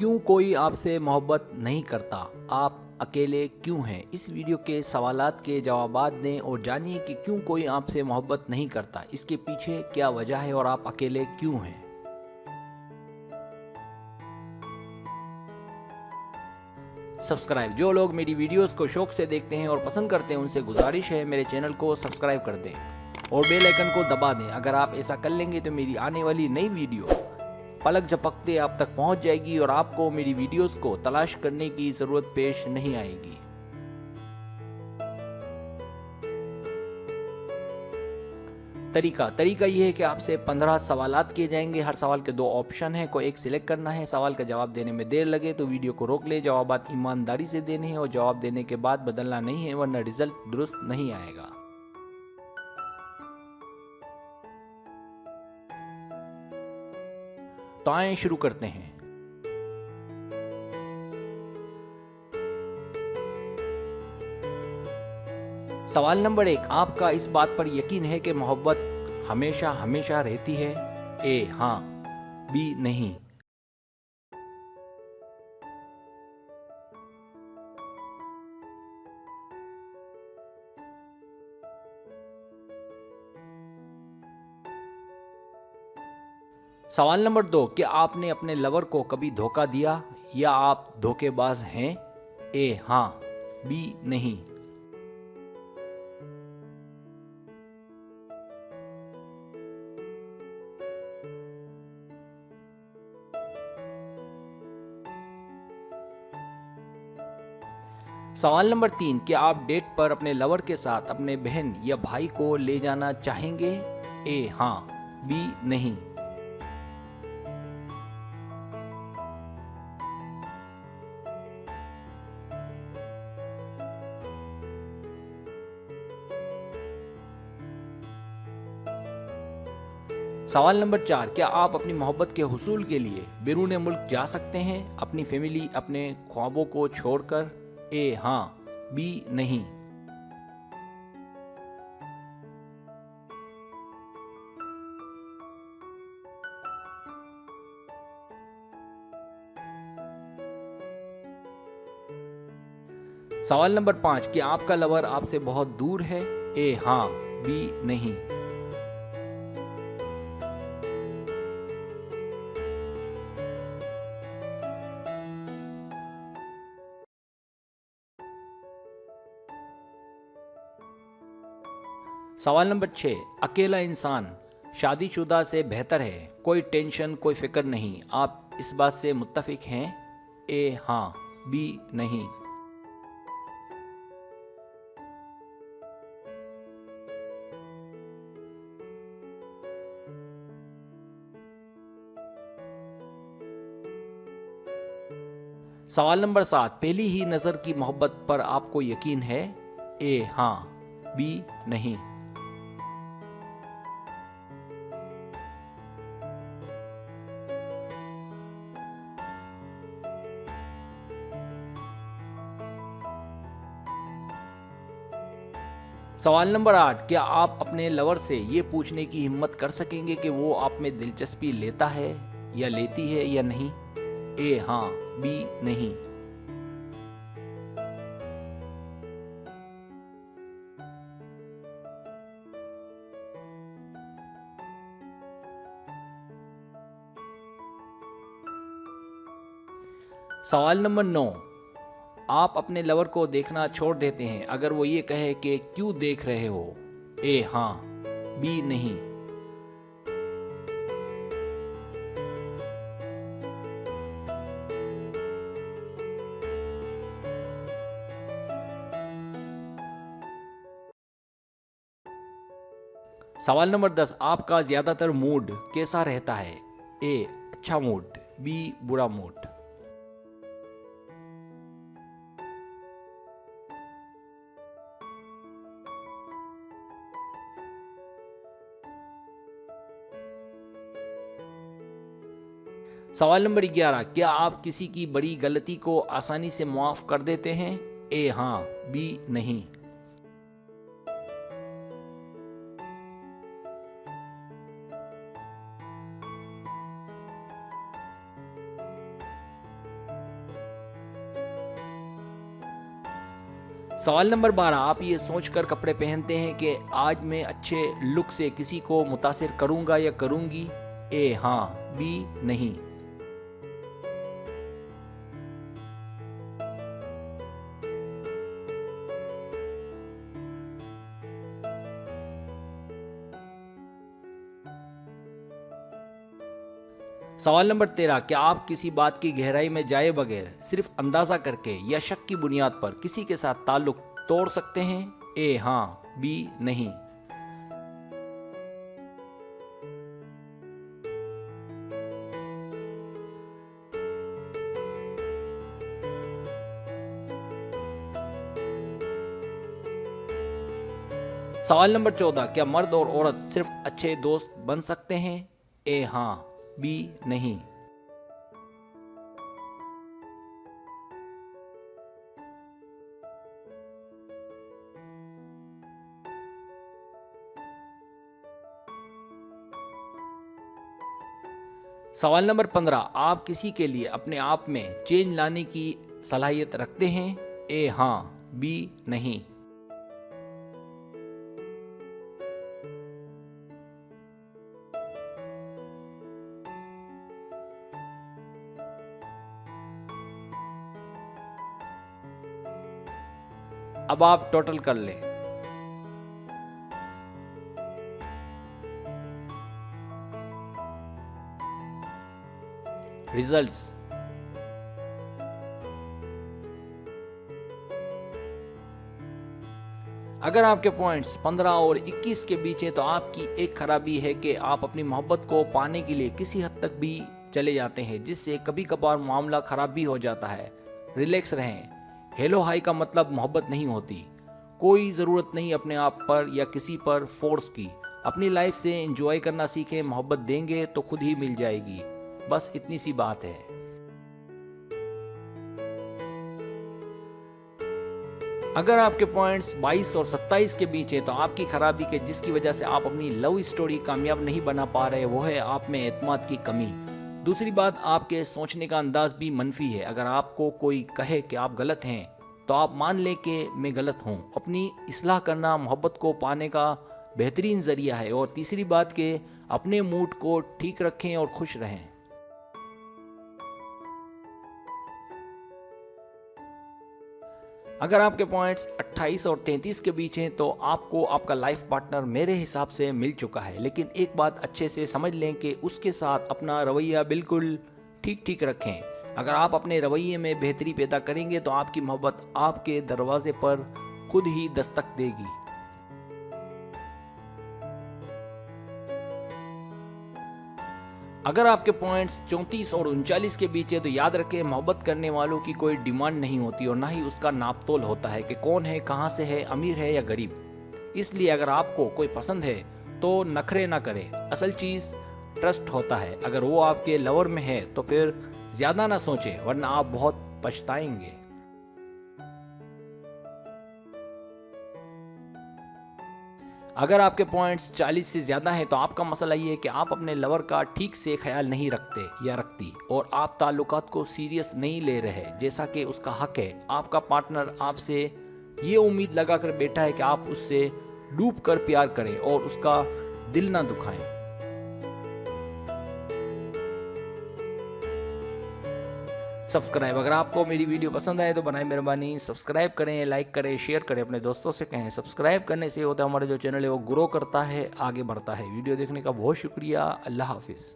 क्यों कोई आपसे मोहब्बत नहीं करता? आप अकेले क्यों हैं? इस वीडियो के सवालात के जवाबात दें और जानिए कि क्यों कोई आपसे मोहब्बत नहीं करता, इसके पीछे क्या वजह है और आप अकेले क्यों हैं। सब्सक्राइब, जो लोग मेरी वीडियोस को शौक से देखते हैं और पसंद करते हैं उनसे गुजारिश है मेरे चैनल को सब्सक्राइब कर दें और बेल आइकन को दबा दें। अगर आप ऐसा कर लेंगे तो मेरी आने वाली नई वीडियो पलक झपकते आप तक पहुंच जाएगी और आपको मेरी वीडियोस को तलाश करने की जरूरत पेश नहीं आएगी। तरीका यह है कि आपसे 15 सवालात किए जाएंगे। हर सवाल के 2 ऑप्शन हैं, कोई एक सिलेक्ट करना है। सवाल का जवाब देने में देर लगे तो वीडियो को रोक ले। जवाबात ईमानदारी से देने हैं और जवाब देने के बाद बदलना नहीं है, वरना रिजल्ट दुरुस्त नहीं आएगा। तो आइए शुरू करते हैं। सवाल नंबर 1, आपका इस बात पर यकीन है कि मोहब्बत हमेशा हमेशा रहती है? ए हाँ, बी नहीं। सवाल नंबर 2, क्या आपने अपने लवर को कभी धोखा दिया या आप धोखेबाज हैं? ए हाँ, बी नहीं। सवाल नंबर 3, क्या आप डेट पर अपने लवर के साथ अपने बहन या भाई को ले जाना चाहेंगे? ए हाँ, बी नहीं। सवाल नंबर 4, क्या आप अपनी मोहब्बत के हुसूल के लिए बैरून मुल्क जा सकते हैं, अपनी फैमिली, अपने ख्वाबों को छोड़कर? ए हाँ, बी नहीं। सवाल नंबर 5, क्या आपका लवर आपसे बहुत दूर है? ए हाँ, बी नहीं। सवाल नंबर 6, अकेला इंसान शादीशुदा से बेहतर है, कोई टेंशन कोई फिक्र नहीं, आप इस बात से मुत्तफिक हैं? ए हाँ, बी नहीं। सवाल नंबर 7, पहली ही नज़र की मोहब्बत पर आपको यकीन है? ए हाँ, बी नहीं। सवाल नंबर 8, क्या आप अपने लवर से ये पूछने की हिम्मत कर सकेंगे कि वो आप में दिलचस्पी लेता है या लेती है या नहीं? ए हाँ, बी नहीं। सवाल नंबर 9, आप अपने लवर को देखना छोड़ देते हैं अगर वो ये कहे कि क्यों देख रहे हो? ए हाँ, बी नहीं। सवाल नंबर 10, आपका ज्यादातर मूड कैसा रहता है? ए अच्छा मूड, बी बुरा मूड। सवाल नंबर 11, क्या आप किसी की बड़ी गलती को आसानी से माफ कर देते हैं? ए हाँ, बी नहीं। सवाल नंबर 12, आप ये सोचकर कपड़े पहनते हैं कि आज मैं अच्छे लुक से किसी को मुतासिर करूंगा या करूंगी? ए हाँ, बी नहीं। सवाल नंबर 13, क्या आप किसी बात की गहराई में जाए बगैर सिर्फ अंदाजा करके या शक की बुनियाद पर किसी के साथ ताल्लुक तोड़ सकते हैं? ए हाँ, बी नहीं। सवाल नंबर 14, क्या मर्द और औरत सिर्फ अच्छे दोस्त बन सकते हैं? ए हाँ, बी नहीं। सवाल नंबर 15, आप किसी के लिए अपने आप में चेंज लाने की सलाहियत रखते हैं? ए हाँ, बी नहीं। अब आप टोटल कर लें। रिजल्ट्स। अगर आपके पॉइंट्स 15 और 21 के बीच हैं तो आपकी एक खराबी है कि आप अपनी मोहब्बत को पाने के लिए किसी हद तक भी चले जाते हैं, जिससे कभी कभार मामला खराब भी हो जाता है। रिलैक्स रहें। हेलो हाई का मतलब मोहब्बत नहीं होती। कोई ज़रूरत नहीं अपने आप पर या किसी पर फोर्स की। अपनी लाइफ से एंजॉय करना सीखें। मोहब्बत देंगे तो खुद ही मिल जाएगी। बस इतनी सी बात है। अगर आपके पॉइंट्स 22 और 27 के बीच है तो आपकी खराबी के जिसकी वजह से आप अपनी लव स्टोरी कामयाब नहीं बना पा रहे वो है आप में एतमाद की कमी। दूसरी बात, आपके सोचने का अंदाज भी मनफी है। अगर आपको कोई कहे कि आप गलत हैं तो आप मान लें कि मैं गलत हूं। अपनी इस्लाह करना मोहब्बत को पाने का बेहतरीन जरिया है। और तीसरी बात कि अपने मूड को ठीक रखें और खुश रहें। अगर आपके पॉइंट्स 28 और 33 के बीच हैं तो आपको आपका लाइफ पार्टनर मेरे हिसाब से मिल चुका है। लेकिन एक बात अच्छे से समझ लें कि उसके साथ अपना रवैया बिल्कुल ठीक ठीक रखें। अगर आप अपने रवैये में बेहतरी पैदा करेंगे तो आपकी मोहब्बत आपके दरवाजे पर खुद ही दस्तक देगी। अगर आपके पॉइंट्स 34 और 39 के बीच है तो याद रखें, मोहब्बत करने वालों की कोई डिमांड नहीं होती और ना ही उसका नापतोल होता है कि कौन है, कहाँ से है, अमीर है या गरीब। इसलिए अगर आपको कोई पसंद है तो नखरे ना करें। असल चीज़ ट्रस्ट होता है। अगर वो आपके लवर में है तो फिर ज़्यादा ना सोचें, वरना आप बहुत पछताएंगे। अगर आपके पॉइंट्स 40 से ज़्यादा हैं तो आपका मसला ये है कि आप अपने लवर का ठीक से ख्याल नहीं रखते या रखती और आप ताल्लुकात को सीरियस नहीं ले रहे जैसा कि उसका हक है। आपका पार्टनर आपसे ये उम्मीद लगा कर बैठा है कि आप उससे डूब कर प्यार करें और उसका दिल ना दुखाएं। सब्सक्राइब। अगर आपको मेरी वीडियो पसंद आए तो बनाए मेहरबानी सब्सक्राइब करें, लाइक करें, शेयर करें, अपने दोस्तों से कहें। सब्सक्राइब करने से होता है हमारा जो चैनल है वो ग्रो करता है, आगे बढ़ता है। वीडियो देखने का बहुत शुक्रिया। अल्लाह हाफिज़।